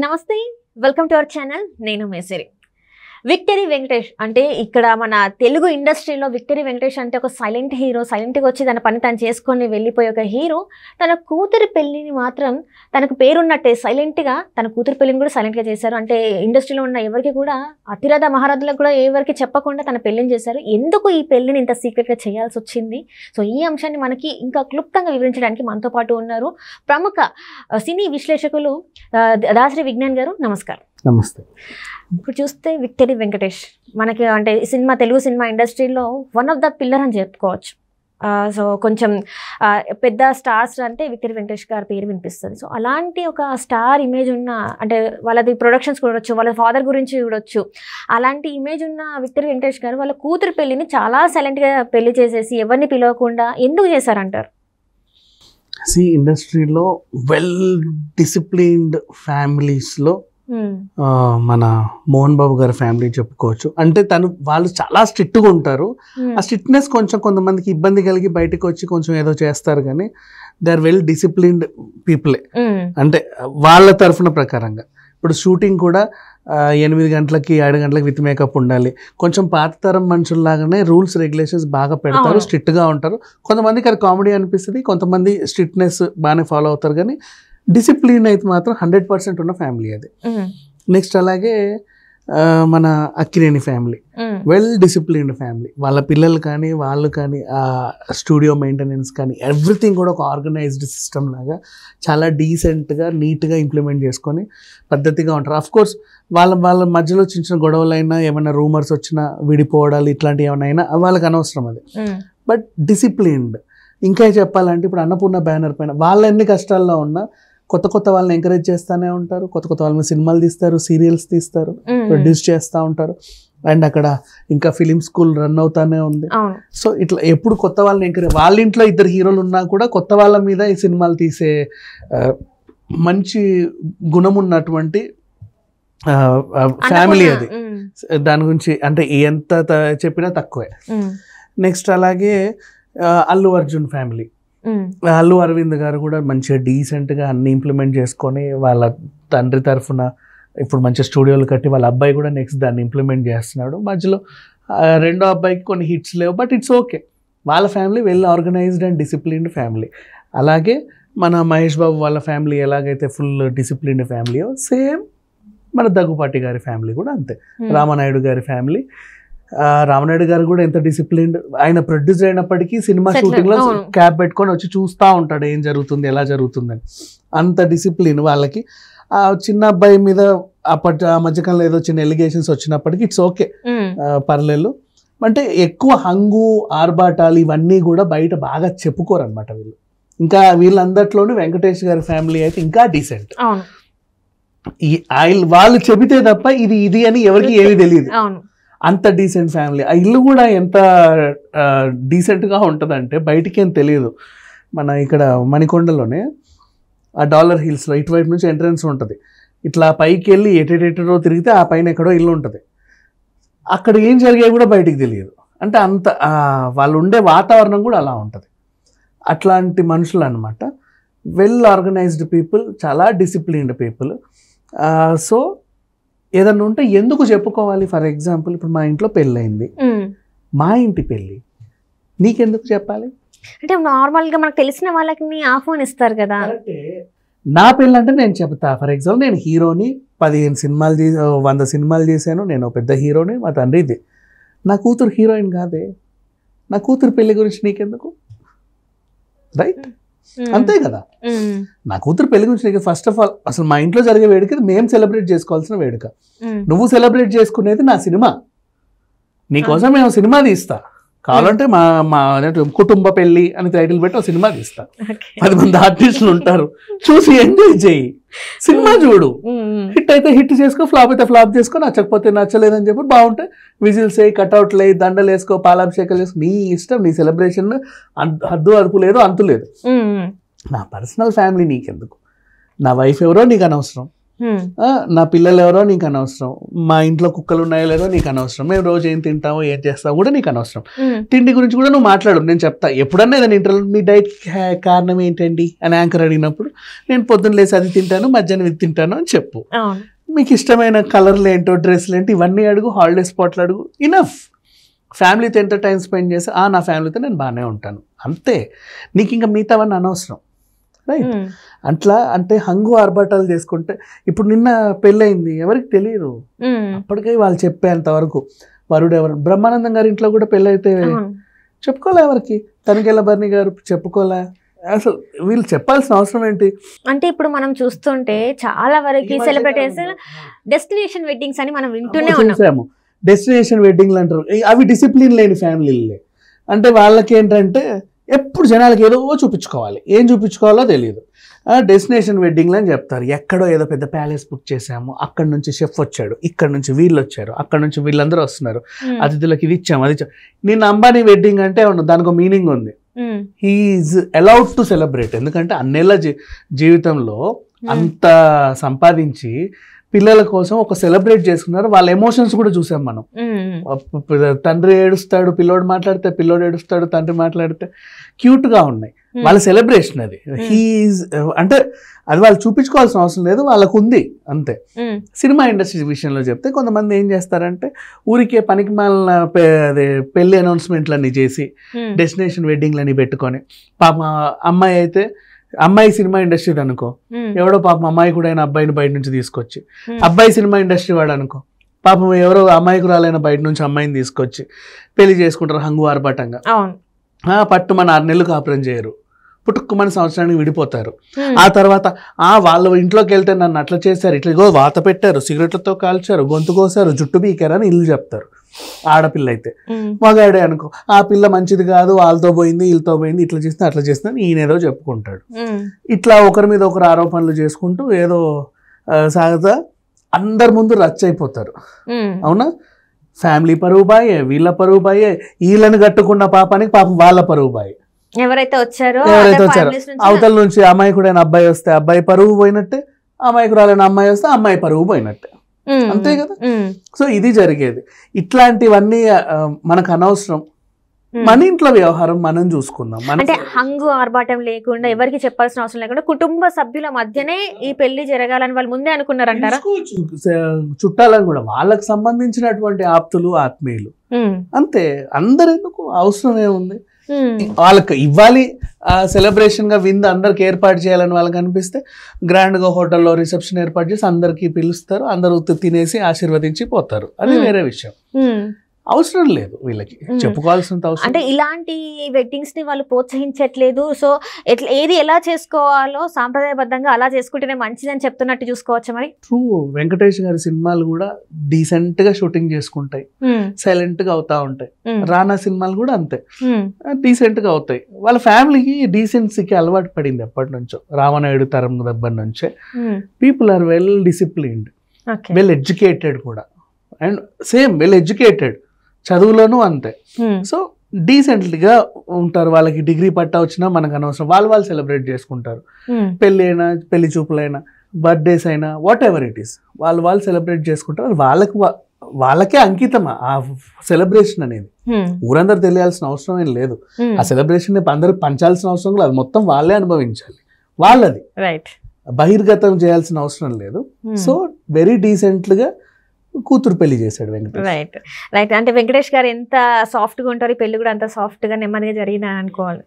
నమస్తే, welcome to our channel. నేను మేసిరి. Victory Venkatesh అంటే ఇక్కడ మన తెలుగు ఇండస్ట్రీలో విక్టరీ వెంకటేష్ అంటే ఒక సైలెంట్ హీరో. సైలెంట్గా వచ్చి తన పని తను చేసుకొని వెళ్ళిపోయే ఒక హీరో. తన కూతురి పెళ్ళిని మాత్రం తనకు పేరున్నట్టే సైలెంట్గా తన కూతురి పెళ్ళిని కూడా సైలెంట్గా చేశారు. అంటే ఇండస్ట్రీలో ఉన్న ఎవరికి కూడా అతిరథ మహారథులకు కూడా ఎవరికి చెప్పకుండా తన పెళ్ళిని చేశారు. ఎందుకు ఈ పెళ్ళిని ఇంత సీక్రెట్గా చేయాల్సి వచ్చింది? సో ఈ అంశాన్ని మనకి ఇంకా క్లుప్తంగా వివరించడానికి మనతో పాటు ఉన్నారు ప్రముఖ సినీ విశ్లేషకులు దాసరి విజ్ఞాన్ గారు. నమస్కారం. నమస్తే. ఇప్పుడు చూస్తే విక్టరీ వెంకటేష్ మనకి అంటే తెలుగు సినిమా ఇండస్ట్రీలో వన్ ఆఫ్ ద పిల్లర్ అని చెప్పుకోవచ్చు. సో కొంచెం పెద్ద స్టార్స్ అంటే విక్టరీ వెంకటేష్ గారి పేరు వినిపిస్తుంది. సో అలాంటి ఒక స్టార్ ఇమేజ్ ఉన్న అంటే వాళ్ళది ప్రొడక్షన్స్ చూడొచ్చు, వాళ్ళ ఫాదర్ గురించి చూడొచ్చు. అలాంటి ఇమేజ్ ఉన్న విక్టరీ వెంకటేష్ గారు వాళ్ళ కూతురు పెళ్ళిని చాలా సైలెంట్గా పెళ్లి చేసేసి ఎవరిని పిలవకుండా ఎందుకు చేశారంటారు? ఇండస్ట్రీలో వెల్ డిసిప్లిన్డ్ ఫ్యామిలీస్లో మన మోహన్ బాబు గారి ఫ్యామిలీ చెప్పుకోవచ్చు. అంటే వాళ్ళు చాలా స్ట్రిక్ట్గా ఉంటారు. ఆ స్ట్రిక్ట్నెస్ కొంతమందికి ఇబ్బంది కలిగి బయటకు వచ్చి కొంచెం ఏదో చేస్తారు, కానీ దే ఆర్ వెల్ డిసిప్లిన్డ్ పీపులే. అంటే వాళ్ళ తరఫున ప్రకారంగా ఇప్పుడు షూటింగ్ కూడా 8 గంటలకి 7 గంటలకి విత్ మేకప్ ఉండాలి. కొంచెం పాత తరం మనుషుల్లాగానే రూల్స్ రెగ్యులేషన్స్ బాగా పెడతారు, స్ట్రిక్ట్గా ఉంటారు. కొంతమందికి అది కామెడీ అనిపిస్తుంది, కొంతమంది స్ట్రిక్ట్నెస్ బాగానే ఫాలో అవుతారు. కానీ డిసిప్లిన్ అయితే మాత్రం 100% ఉన్న ఫ్యామిలీ అది. నెక్స్ట్ అలాగే మన Akkineni family well disciplined family. వాళ్ళ పిల్లలు కానీ వాళ్ళు కానీ ఆ స్టూడియో మెయింటెనెన్స్ కానీ ఎవ్రీథింగ్ కూడా ఒక ఆర్గనైజ్డ్ సిస్టమ్ లాగా చాలా డీసెంట్గా నీట్గా ఇంప్లిమెంట్ చేసుకొని పద్ధతిగా ఉంటారు. అఫ్కోర్స్ వాళ్ళ మధ్యలో చిన్న చిన్న గొడవలైనా ఏమైనా రూమర్స్ వచ్చినా విడిపోవడాలు ఇట్లాంటివి ఏమైనా అయినా వాళ్ళకి అనవసరం అది. But disciplined. ఇంకా చెప్పాలంటే ఇప్పుడు అన్నపూర్ణ బ్యానర్ పైన వాళ్ళ ఎన్ని కష్టాల్లో ఉన్నా కొత్త వాళ్ళని ఎంకరేజ్ చేస్తూనే ఉంటారు. కొత్త వాళ్ళని సినిమాలు తీస్తారు, సీరియల్స్ తీస్తారు, ప్రొడ్యూస్ చేస్తూ ఉంటారు. అండ్ అక్కడ ఇంకా ఫిలిం స్కూల్ రన్ అవుతానే ఉంది. సో ఇట్లా ఎప్పుడు కొత్త వాళ్ళని ఎంకరేజ్, వాళ్ళ ఇంట్లో 2 హీరోలు ఉన్నా కూడా కొత్త వాళ్ళ మీద ఈ సినిమాలు తీసే మంచి గుణం ఉన్నటువంటి ఫ్యామిలీ అది. దాని గురించి అంటే ఎంత చెప్పినా తక్కువే. నెక్స్ట్ అలాగే అల్లు అర్జున్ ఫ్యామిలీ. అల్లు అరవింద్ గారు కూడా మంచిగా డీసెంట్గా అన్ని ఇంప్లిమెంట్ చేసుకొని వాళ్ళ తండ్రి తరఫున ఇప్పుడు మంచి స్టూడియోలు కట్టి వాళ్ళ అబ్బాయి కూడా నెక్స్ట్ దాన్ని ఇంప్లిమెంట్ చేస్తున్నాడు. మధ్యలో రెండో అబ్బాయికి కొన్ని హిట్స్ లేవు, బట్ ఇట్స్ ఓకే. వాళ్ళ family well organised and disciplined family. అలాగే మన మహేష్ బాబు వాళ్ళ ఫ్యామిలీ ఎలాగైతే ఫుల్ డిసిప్లిన్డ్ ఫ్యామిలీయో సేమ్ మన దగ్గుపాటి గారి ఫ్యామిలీ కూడా అంతే. రామానాయుడు గారి ఫ్యామిలీ. రామనాయుడు గారు కూడా ఎంత డిసిప్లిన్డ్. ఆయన ప్రొడ్యూసర్ అయినప్పటికీ సినిమా షూటింగ్ లో క్యాప్ పెట్టుకొని వచ్చి చూస్తూ ఉంటాడు ఏం జరుగుతుంది ఎలా జరుగుతుందని. అంత డిసిప్లిన్ వాళ్ళకి. ఆ చిన్న అబ్బాయి మీద ఆ మధ్యకాలంలో ఏదో చిన్న ఎలిగేషన్స్ వచ్చినప్పటికీ ఇట్స్ ఓకే, పర్లేదు. అంటే ఎక్కువ హంగు ఆర్భాటాలు ఇవన్నీ కూడా బయట బాగా చెప్పుకోరు అనమాట వీళ్ళు. ఇంకా వీళ్ళందరిలోనూ వెంకటేష్ గారి ఫ్యామిలీ అయితే ఇంకా డీసెంట్. వాళ్ళు చెబితే తప్ప ఇది అని ఎవరికి ఏమీ తెలియదు, అంత డీసెంట్ ఫ్యామిలీ. ఆ ఇల్లు కూడా ఎంత డీసెంట్గా ఉంటుందంటే బయటికి ఏం తెలియదు. మన ఇక్కడ మణికొండలోనే ఆ డాలర్ హిల్స్లో ఇటువైపు నుంచి ఎంట్రన్స్ ఉంటుంది. ఇట్లా పైకి వెళ్ళి ఎటెటో తిరిగితే ఆ పైన ఎక్కడో ఇల్లు ఉంటుంది. అక్కడ ఏం జరిగాయి కూడా బయటికి తెలియదు. అంటే అంత వాళ్ళు ఉండే వాతావరణం కూడా అలా ఉంటుంది. అట్లాంటి మనుషులు అనమాట. వెల్ ఆర్గనైజ్డ్ పీపుల్, చాలా డిసిప్లిన్డ్ పీపుల్. సో ఏదన్నా ఉంటే ఎందుకు చెప్పుకోవాలి? ఫర్ ఎగ్జాంపుల్ ఇప్పుడు మా ఇంట్లో పెళ్ళయింది, మా ఇంటి పెళ్ళి నీకెందుకు చెప్పాలి? అంటే నార్మల్గా మనకు తెలిసిన వాళ్ళకి ఆహ్వానిస్తారు కదా. నా పెళ్ళి అంటే నేను చెప్తా. ఫర్ ఎగ్జాంపుల్ నేను హీరోని, 100 సినిమాలు చేశాను, నేను పెద్ద హీరోని, మా తండ్రి ఇది. నా కూతురు హీరోయిన్ కాదే, నా కూతురు పెళ్లి గురించి నీకెందుకు? రైట్, అంతే కదా. నా కూతురు పెళ్లి గురించి నీకు ఫస్ట్ ఆఫ్ ఆల్ అసలు మా ఇంట్లో జరిగే వేడుక మేము సెలబ్రేట్ చేసుకోవాల్సిన వేడుక. నువ్వు సెలబ్రేట్ చేసుకునేది నా సినిమా. నీకోసం మేము సినిమా తీస్తా, కావాలంటే మా కుటుంబ పెళ్లి అని టైటిల్ పెట్టి ఒక సినిమా తీస్తా. 10 మంది ఆర్టిస్టులు ఉంటారు, చూసి ఎంజాయ్ చేయి. సినిమా చూడు, హిట్ అయితే హిట్ చేసుకో, ఫ్లాప్ అయితే ఫ్లాప్ చేసుకో, నచ్చకపోతే నచ్చలేదని చెప్పి బాగుంటే విజిల్స్ వేయి, కట్అవుట్లు వేయి, దండలు వేసుకో, పాలాభిషేకాలు వేసుకో, నీ ఇష్టం. నీ సెలబ్రేషన్ హద్దు అదుపు లేదు, అంతు లేదు. నా పర్సనల్ ఫ్యామిలీ నీకెందుకు? నా వైఫ్ ఎవరో నీకు అనవసరం, నా పిల్లలు ఎవరో నీకు అనవసరం, మా ఇంట్లో కుక్కలు ఉన్నాయో లేదో నీకు అనవసరం, మేము రోజు ఏం తింటామో ఏం చేస్తామో కూడా నీకు అనవసరం, తిండి గురించి కూడా నువ్వు మాట్లాడు, నేను చెప్తా. ఎప్పుడన్నా ఏదైనా ఇంటర్వ్యూ మీ డైట్ కారణం ఏంటండి అని యాంకర్ అడిగినప్పుడు నేను పొద్దున్న లేసి అది తింటాను, మధ్యాహ్నం ఇది తింటాను అని చెప్పు. మీకు ఇష్టమైన కలర్లు ఏంటో, డ్రెస్లు ఏంటో ఇవన్నీ అడుగు, హాలిడే స్పాట్లు అడుగు. ఇనఫ్. ఫ్యామిలీతో ఎంత టైం స్పెండ్ చేసి నా ఫ్యామిలీతో నేను బాగానే ఉంటాను అంతే. నీకు ఇంకా మిగతావన్నీ అనవసరం, రైట్? అట్లా అంటే హంగు ఆర్భాటాలు చేసుకుంటే, ఇప్పుడు నిన్న పెళ్ళయింది ఎవరికి తెలియదు, అప్పటికే వాళ్ళు చెప్పేంత వరకు వరుడు ఎవరు. బ్రహ్మానందం గారి ఇంట్లో కూడా పెళ్ళైతే చెప్పుకోలే ఎవరికి, తనికెళ్ళ బర్ని గారు చెప్పుకోలే. అసలు వీళ్ళు చెప్పాల్సిన అవసరం ఏంటి? అంటే ఇప్పుడు మనం చూస్తుంటే చాలా వరకు సెలబ్రిటీస్ డెస్టినేషన్ వెడ్డింగ్స్ అని మనం వింటూనే ఉన్నాము. డెస్టినేషన్ వెడ్డింగ్లు అంటారు, అవి డిసిప్లిన్ లేని ఫ్యామిలీలే. అంటే వాళ్ళకి ఏంటంటే ఎప్పుడు జనాలకి ఏదో చూపించుకోవాలి, ఏం చూపించుకోవాలో తెలియదు. డెస్టినేషన్ వెడ్డింగ్లు అని చెప్తారు. ఎక్కడో ఏదో పెద్ద ప్యాలెస్ బుక్ చేసాము, అక్కడ నుంచి షెఫ్ వచ్చాడు, ఇక్కడ నుంచి వీళ్ళు వచ్చారు, అక్కడ నుంచి వీళ్ళందరూ వస్తున్నారు, అతిథులకు ఇది ఇచ్చాము అది ఇచ్చాము. నేను అంబానీ వెడ్డింగ్ అంటే దానికి ఒక మీనింగ్ ఉంది. He is allowed to celebrate. ఎందుకంటే అన్నేళ్ళ జీవితంలో అంత సంపాదించి పిల్లల కోసం ఒక సెలబ్రేట్ చేసుకున్నారు. వాళ్ళ ఎమోషన్స్ కూడా చూసాం మనం. తండ్రి ఏడుస్తాడు, పిల్లోడు మాట్లాడితే, పిల్లోడు ఏడుస్తాడు, తండ్రి మాట్లాడితే క్యూట్గా ఉన్నాయి. వాళ్ళ సెలబ్రేషన్ అది. హీఈస్ అంటే అది వాళ్ళు చూపించుకోవాల్సిన అవసరం లేదు, వాళ్ళకు ఉంది అంతే. సినిమా ఇండస్ట్రీ విషయంలో చెప్తే కొంతమంది ఏం చేస్తారంటే ఊరికే పనికి మాలిన పెళ్లి అనౌన్స్మెంట్లన్నీ చేసి డెస్టినేషన్ వెడ్డింగ్లని పెట్టుకొని, పాప అమ్మాయి అయితే అమ్మాయి సినిమా ఇండస్ట్రీ అనుకో, ఎవడో పాపం అమ్మాయి కూడా అయిన అబ్బాయిని బయట నుంచి తీసుకొచ్చి, అబ్బాయి సినిమా ఇండస్ట్రీ వాడు అనుకో, పాపం ఎవరో అమ్మాయికి రాలైన బయట నుంచి అమ్మాయిని తీసుకొచ్చి పెళ్లి చేసుకుంటారు హంగు ఆర్భాటంగా. పట్టు మన 6 నెలలు కాపురం చేయరు, పుట్టుకుమని సంవత్సరానికి విడిపోతారు. ఆ తర్వాత వాళ్ళ ఇంట్లోకి వెళ్తే నన్ను అట్లా చేశారు, ఇట్లా వాత పెట్టారు, సిగరెట్లతో కాల్చారు, గొంతు కోసారు, జుట్టు బీకారు అని ఇల్లు చెప్తారు. ఆడపిల్ల అయితే మగాడే అనుకో, ఆ పిల్ల మంచిది కాదు, వాళ్ళతో పోయింది, వీళ్ళతో పోయింది, ఇట్లా చేస్తే అట్లా చేస్తే ఈయనేదో చెప్పుకుంటాడు. ఇట్లా ఒకరి మీద ఒకరు ఆరోపణలు చేసుకుంటూ ఏదో సాగుతా అందరి ముందు రచ్చ అయిపోతారు. అవునా? ఫ్యామిలీ పరువు బాయే, వీళ్ళ పరువు బాయే, వీళ్ళని కట్టుకున్న పాపానికి పాపం వాళ్ళ పరువు బాయే. ఎవరైతే వచ్చారో అవతల నుంచి అమాయకుడైన అబ్బాయి వస్తే అబ్బాయి పరువు పోయినట్టే, అమాయకురాలైన అమ్మాయి వస్తే అమ్మాయి పరువు పోయినట్టే. అంతే కదా? సో ఇది జరిగేది. ఇట్లాంటివన్నీ మనకు అనవసరం. మన ఇంట్లో వ్యవహారం మనం చూసుకుందాం. అంటే హంగు ఆర్భాటం లేకుండా, ఎవరికి చెప్పాల్సిన అవసరం లేకుండా కుటుంబ సభ్యుల మధ్యనే ఈ పెళ్లి జరగాలని వాళ్ళు ముందే అనుకున్నారంటారా? చుట్టాలని కూడా, వాళ్ళకి సంబంధించినటువంటి ఆప్తులు, ఆత్మీయులు అంతే. అందరెందుకు, అవసరం ఏముంది? వాళ్ళకి ఇవ్వాలి, సెలబ్రేషన్ గా విందు అందరికి ఏర్పాటు చేయాలని వాళ్ళకి అనిపిస్తే గ్రాండ్ గా హోటల్లో రిసెప్షన్ ఏర్పాటు చేసి అందరికి పిలుస్తారు, అందరూ తినేసి ఆశీర్వదించి పోతారు. అది వేరే విషయం. అవసరం లేదు వీళ్ళకి చెప్పుకోవాల్సినంత అవసరం. అంటే ఇలాంటి వెడ్డింగ్స్ ని వాళ్ళు ప్రోత్సహించట్లేదు. సో ఏది ఎలా చేసుకోవాలో సాంప్రదాయబద్ధంగా అలా చేసుకుంటేనే మంచిదని చెప్తున్నట్టు చూసుకోవచ్చు. మరి ట్రూ. వెంకటేష్ గారి సినిమాలు కూడా డీసెంట్ గా షూటింగ్ చేసుకుంటాయి, సైలెంట్ గా అవుతా ఉంటాయి. రానా సినిమాలు కూడా అంతే, డీసెంట్ గా అవుతాయి. వాళ్ళ ఫ్యామిలీకి డీసెన్సీకి అలవాటు పడింది ఎప్పటి నుంచో, రామనాయుడు తరం దగ్గర నుంచే. People are well disciplined, well educated కూడా, అండ్ సేమ్ వెల్ ఎడ్యుకేటెడ్, చదువులోనూ అంతే. సో డీసెంట్లీగా ఉంటారు. వాళ్ళకి డిగ్రీ పట్టా వచ్చినా మనకు అనవసరం, వాళ్ళు సెలబ్రేట్ చేసుకుంటారు. పెళ్ళి అయినా, పెళ్లి చూపులైనా, బర్త్డేస్ అయినా, వాట్ ఎవర్ ఇట్ ఈస్, వాళ్ళు సెలబ్రేట్ చేసుకుంటారు. వాళ్ళకే అంకితమా ఆ సెలబ్రేషన్ అనేది. ఊరందరూ తెలియాల్సిన అవసరం ఏం లేదు. ఆ సెలబ్రేషన్ అందరూ పంచాల్సిన అవసరం లేదు, అది మొత్తం వాళ్ళే అనుభవించాలి. వాళ్ళది బహిర్గతం చేయాల్సిన అవసరం లేదు. సో వెరీ డీసెంట్గా కూతురు పెళ్లి చేశాడు వెంకటేష్. రైట్. అంటే వెంకటేష్ గారు ఎంత సాఫ్ట్ గా ఉంటారు, పెళ్లి కూడా అంత సాఫ్ట్ గా నెమ్మదిగా జరిగిందని అనుకోవాలి.